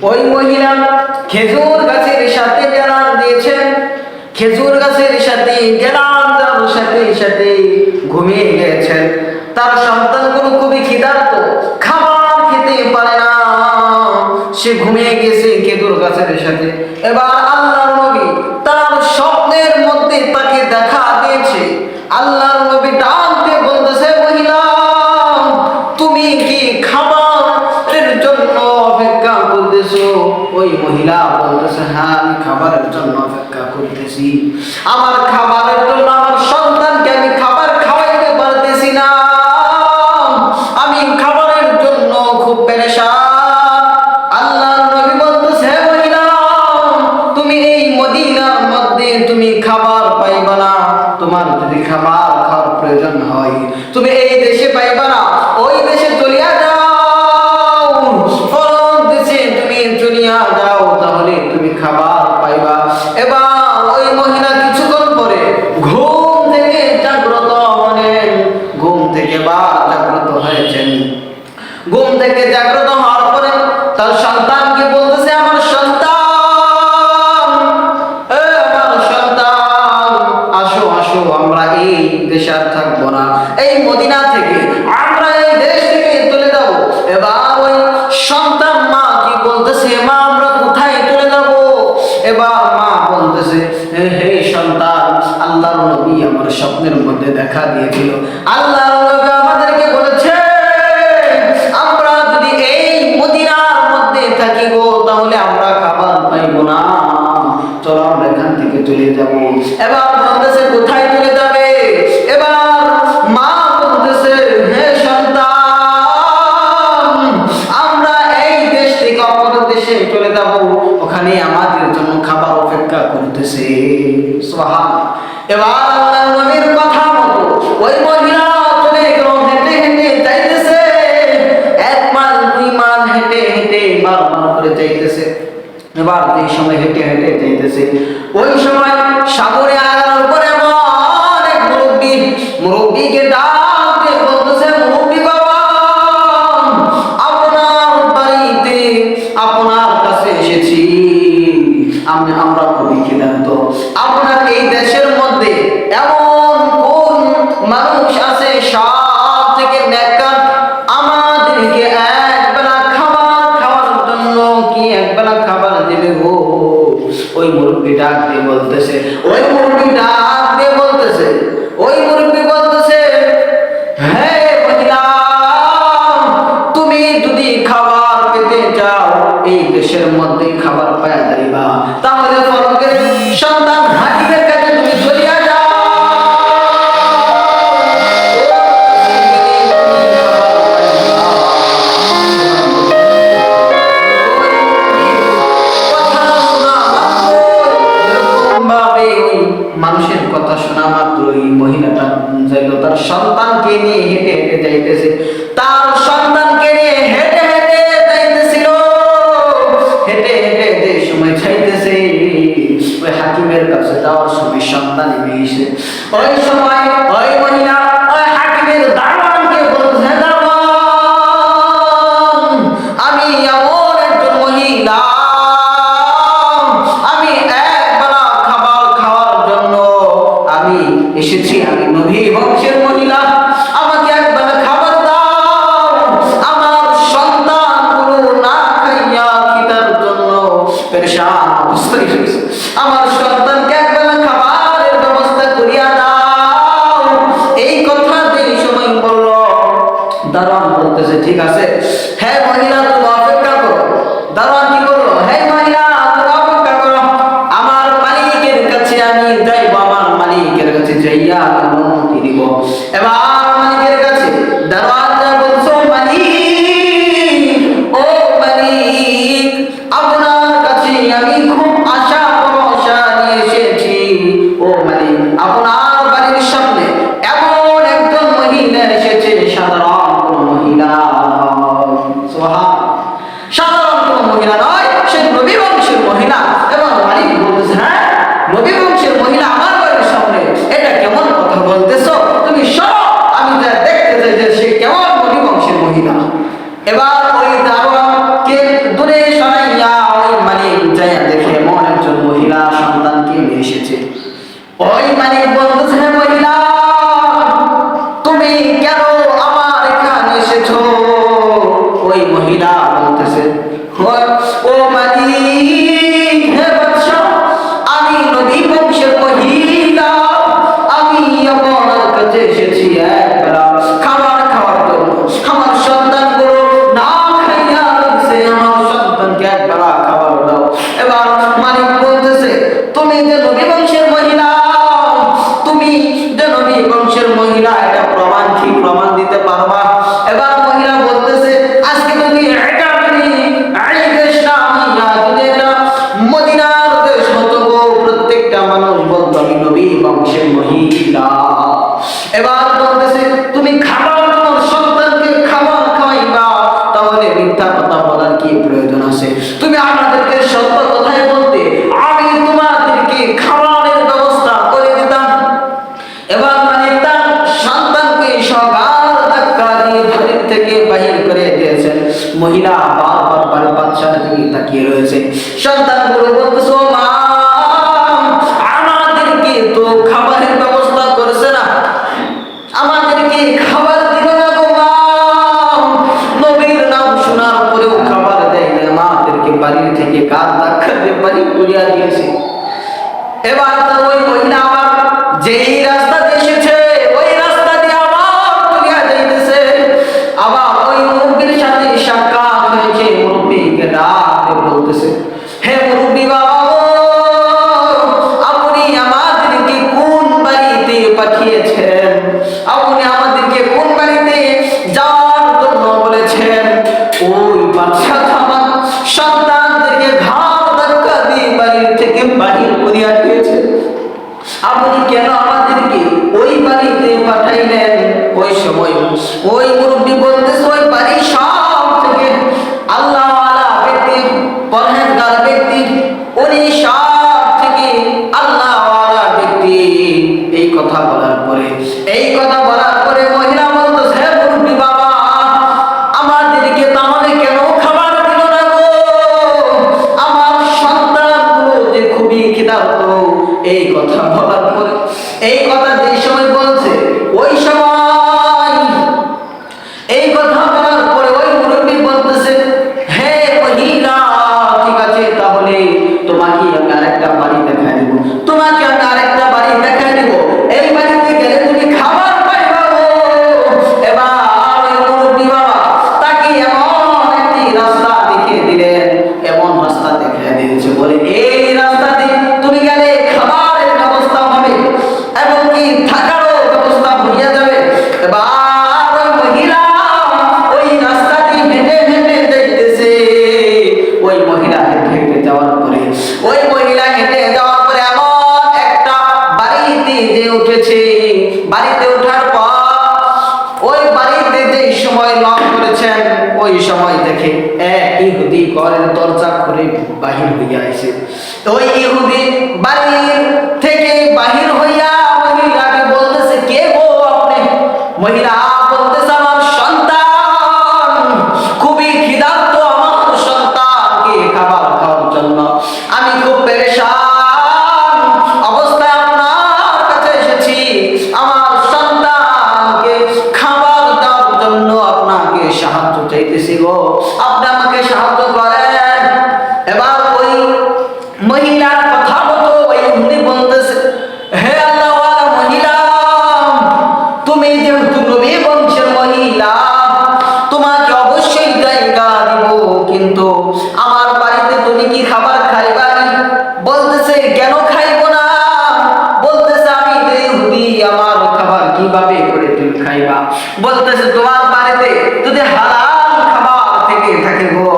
ওই মহিলা খেজুর গাছের সাথে গেলাম দিয়েছেন, খেজুর গাছের সাথে গেলাম দেওয়ার সাথে সাথে ঘুমিয়ে গিয়েছেন। তার সন্তানগুলো খুবই ক্ষুধার্ত, খাবার খেতে পারে না, সে ঘুমিয়ে গেছে খেজুর গাছের সাথে। এবার আল্লাহর নবী তার স্বপ্নের মধ্যে তাকে দেখা দিয়েছে। আল্লাহর নবী ডাক দিয়ে বলতেছে, মহিলা তুমি কি খাবারের জন্য অপেক্ষা করতেছো? ওই মহিলা বলতেছে, হ্যাঁ আমি খাবারের জন্য অপেক্ষা করতেছি। আমার খাবারের জন্য আমার সন্তানকে আমি খাবার খাওয়াইতে পারতেছি না, আমি খাবারের জন্য খুব পেরেশান। আল্লাহর নবী বলতেছে, মহিলা তুমি এই মদিনার মধ্যে তুমি খাবার পাইবা না, তোমার যদি খাবার খাওয়ার প্রয়োজন হয় তুমি এই দেশে পাইবা না, ওই দেশে চলিয়া যাও, ফলন দেশে তুমি চলিয়া যাও, তাহলে তুমি খাবার পাইবা। এবার ওই মহিলা কিছুক্ষণ পরে ঘুম থেকে জাগ্রত হলেন, ঘুম থেকে জাগ্রত হয়েছেন। ঘুম থেকে জাগ্রত হওয়ার পরে তার সন্তানকে বলতেছে, আমার সন্তান, আমার সন্তান, আসো আসো, আমরা এই দেশে আর থাকবো না, এই মদিনা থেকে আমরা এই দেশ থেকে চলে যাবো। এবার ওই সন্তান মা কি বলতেছে, মা আমরা কোথায় চলে যাব? এবার মা বলতেছে, হে সন্তান, আল্লাহর নবী আমার স্বপ্নের মধ্যে দেখা দিয়েছিল, আল্লাহর নবী আমাদেরকে বলেছে আমরা যদি এই মদিনার মধ্যে থাকি গো তাহলে আমরা খাবার পাইবো না, চলো আমরা এখান থেকে চলে যাব। এবার বলতেছে, কোথায় চলে যাবে? এবার মা বলতেছে, হে সন্তান, আমরা এই দেশ থেকে অপর দেশে চলে যাব, ওখানে আমাদের জন্য খাবার অপেক্ষা করতেছে। সুবহানাল্লাহ। এবার আল্লাহর নবীর কথা মতো ওই মহিলা চলে গেল, হেঁটে হেঁটে যাইতেছে, 1 মাইল 2 মাইল হেঁটে হেঁটে বারবার করে যাইতেছে। এবার এই সময় হেঁটে হেঁটে যাইতেছে, ওই সময় সাগরে আগানোর পরে অনেক মুরব্বীকে ডাক দিয়ে বলতেছে, মুরব্বী বাবা, আপনার বাড়িতে আপনার কাছে এসেছি, আমরা খুবই ক্ষুধার্ত। আপনার এই দেশের মধ্যে এমন কোন মানুষ আছে সব থেকে নেককার, আমাদেরকে একবেলা খাবার খাওয়ার জন্য কি একবেলা খাবার দেবে গো? ওই মুরব্বী ডাক দিয়ে বলতেছে, ওই মুরব্বী ডাক দিয়ে বলতেছে, ওই মুরব্বী বলতেছে, হে মহিলা, তুমি যদি খাবার পেতে চাও এই দেশের মধ্যে খাবার পাওয়া যাইবা, তাহলে ফরকের সন্তান হাকিমের কাছে তুমি চলিয়া যাও, মানুষের কথা শোনা মাত্রই মহিলাটা যাইল তার সন্তানকে নিয়ে হেঁটে হেঁটে যাইতেছে, তার সন্তানকে নিয়ে হেঁটে হেঁটে যাইতেছিল, হেঁটে হেঁটে যে সময় যাইতেছে ওই হাকিমের কাছে যাওয়ার সময় সন্তান এসে ওই সময় ওই মহিলা ওই হাকিমের দারোয়ানকে বলছে, দারোয়ান, আমি এমন একজন মহিলা, আমি একবেলা খাবার খাওয়ার জন্য আমি এসেছি, আমি নবী বংশের মহিলা, আমাকে একবেলা খাবার দাও, আমার সন্তানগুলো না খাইয়া খিদার জন্য পেরেশান অবস্থায় রয়েছে, আমার সন্তানকে একবেলা খাবারের ব্যবস্থা করিয়া দাও। এই কথা যেই সময় বলল, দারোয়ান বলতেছে, ঠিক আছে, হ্যাঁ মহিলা তুমি অপেক্ষা করো। দারোয়ান কি করলো, হ্যাঁ মহিলা তুমি অপেক্ষা করো, আমার মালিকের কাছে আমি যাইব, আমার মালিকের কাছে যাইয়া অনুমতি দিব। এবার মালিকের কাছে দারোয়ান যা বলছো, মালিক, ও মালিক, আপনার কাছে আমি খুব আশা ভরসা নিয়ে এসেছি, ও মালিক, আপনার বাড়ির সামনে এমন একজন মহিলা এসেছে, সাধারণ কোন মহিলা ও মালিক, হে বাদশা, আমি নবী বংশের মহিলা, আমি আপনার কাছে এসেছি একবেলা খাবার খাওয়ার জন্য। আমার সন্তানগুলো না খাইয়া রয়েছে, আমার সন্তানকে একবেলা খাবার দাও। এবার মালিক বলতেছে, তুমি যে নবী বংশের মহিলা, তুমি যে নবী বংশের মহিলা, এটা প্রমাণ কি? প্রমাণ দিতে পারবা? এবার মহিলা বলতেছে, আজকে যদি এটা মদিনার দেশ হতো, প্রত্যেকটা মানুষ বলতো আমি নবী বংশের মহিলা। এবার বলতেছে, তুমি খাবার তোমার সন্তানকে খাবার খাওয়াইবা, তাহলে মিথ্যা কথা বলার কি প্রয়োজন আছে? তুমি আমাদেরকে সত্য কথাই বলতে, আমি তোমাদেরকে খাবারের ব্যবস্থা করে দিতাম। এবার মালিক তার সন্তানকে সকাল ধাক্কা দিয়ে বাড়ির থেকে বাহির করে দিয়েছেন। মহিলা বারবার বাদশার দিকে তাকিয়ে রয়েছে। সন্তানগুলো বলতেছে, ও মা, আমাদেরকে তো খাবারের ব্যবস্থা করছে না, আমাদেরকে খাবার দিল না গো মা। নবীর নাম শোনার পরেও খাবার দেয় না, আমাদেরকে বাড়ির থেকে কাজ ধাক্কা দিয়ে বাড়ি করিয়া দিয়েছে। এবার তো ওই মহিলা আবার যেই রাস্তা দিয়ে এসেছে, ওই রাস্তা দিয়ে আবার চলিয়া যাইতেছে। আবার ওই মুরব্বীর সাথে সাক্ষাৎ হয়েছে। মুরব্বীকে ডাকে বলতেছে, হে মুরব্বী বাবা, আপনি আমাদেরকে কোন বাড়িতে পাঠিয়েছেন? আপনি আমাদেরকে কোন বাড়িতে যাওয়ার জন্য বলেছেন? ওই বাদশা আমার সন্তানদেরকে ঘাট ধাক্কা দিয়ে বাড়ির থেকে বাহির করিয়া দিয়েছে। আপনি কেন আমাদেরকে ওই বাড়িতে পাঠাইলেন? ওই সময় ওই মুরব্বী বলতেছে, ওই বাড়ি সব থেকে আল্লাহওয়ালা ব্যক্তি, পরহেজগার ব্যক্তি, উনি সব থেকে আল্লাহওয়ালা ব্যক্তি। এই কথা বলার পরে মহিলা বলতেছে, হে মুরব্বী বাবা, আমাদেরকে তাহলে কেন খাবার দিল না গো? আমার সন্তানগুলো যে খুবই ক্ষুধার্ত। এই কথা বলার পরে, এই কথা যে সময় বলছে, ওই সময় এই কথা বলার পরে ওই মুরব্বী বলতেছে, হে মহিলা, ঠিক আছে, তাহলে তোমাকে আমি আরেকটা বাড়ি দেখাই দেব, তোমাকে আমি আরেকটা বাড়ি দেখাই দেব, এই বাড়িতে গেলে তুমি খাবার পাইবা গো। এবার ওই মুরব্বী বাবা তাকে এমন একটি রাস্তা দেখিয়ে দিলেন, এমন রাস্তা দেখিয়ে দিয়েছে, বলে এই রাস্তা দিয়ে তুমি গেলে খাবারের ব্যবস্থা হবে এবং কি থাকারও ব্যবস্থা হইয়া যাবে। এবার ওই মহিলা ওই রাস্তা দিয়ে হেঁটে হেঁটে যাইতেছে। ওই মহিলা হেঁটে যাওয়ার পরে এমন একটা বাড়িতে যে উঠেছে। বাড়িতে ওঠার পর ওই বাড়িতে যে সময় লক করেছেন, ওই সময় দেখে এক ইহুদি ঘরের দরজা খুলে বাহির হইয়া আসে। ওই ইহুদি বাড়ির থেকে বাহির হইয়া মহিলাকে বলতেছে, কে গো আপনি? মহিলা বলতেছে, আমার সন্তান খুবই ক্ষুধার্ত, আমার সন্তানকে খাবার খাওয়ার জন্য আমি খুব পেরেশান অবস্থায় আপনার কাছে এসেছি। আমার সন্তানকে খাবার দেওয়ার জন্য আপনাকে সাহায্য চাইতেছি গো, আপনি আমাকে সাহায্য করেন। এবার ওই মহিলার কথা মতো ওই ইহুদি বলতেছে, হে আল্লাহওয়ালা মহিলা, তুমি যেহেতু নবী বংশের মহিলা, তোমাকে অবশ্যই জায়গা দিব, কিন্তু আমার বাড়িতে তুমি কি খাবার খাইবা? বলতেছে, কেন খাইব না? বলতেছে, আমি যে ইহুদি, আমার খাবার কিভাবে করে তুমি খাইবা? বলতেছে, তোমার বাড়িতে যদি হালাল খাবার থেকে থাকে গো,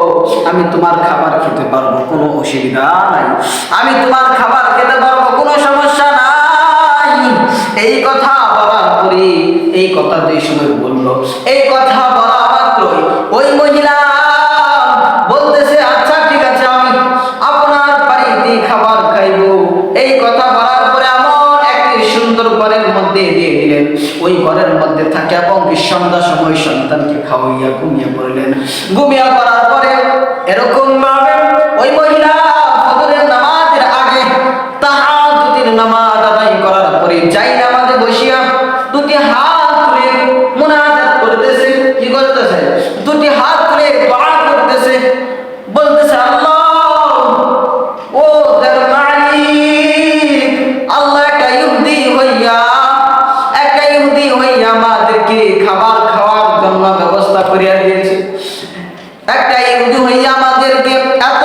আমি তোমার খাবার খেতে পারবো, কোনো অসুবিধা নাই, আমি তোমার খাবার খেতে পারবো, কোনো সমস্যা নাই। এই কথা বলার পরে, এই কথা যে সময় বললো, এই কথা বলা মাত্রই ওই মহিলা বলতেছে, আচ্ছা ঠিক আছে, আমি আপনার বাড়িতে খাবার খাইবো। এই কথা বলার পরে এমন একটি সুন্দর ঘরের মধ্যে দিয়ে দিলেন। ওই ঘরের মধ্যে থাকে এবং সন্ধ্যা সময় সন্তানকে খাওয়াইয়া ঘুমিয়ে পড়লেন। ঘুমিয়ে পড়ার পরে এরকম ভাবে ওই মহিলা ফজরের নামাজের আগে তাহাজ্জুদের নামাজ আদায় করার পরে যাই নামাজে বসিয়া দুটি হাত তুলে মুনাজাত করতেছে। কি করতেছে? দুটি হাত তুলে দোয়া করতেছে। বলতে ব্যবস্থা করিয়া দিয়েছে। একটা ইহুদি হইয়া আমাদেরকে এত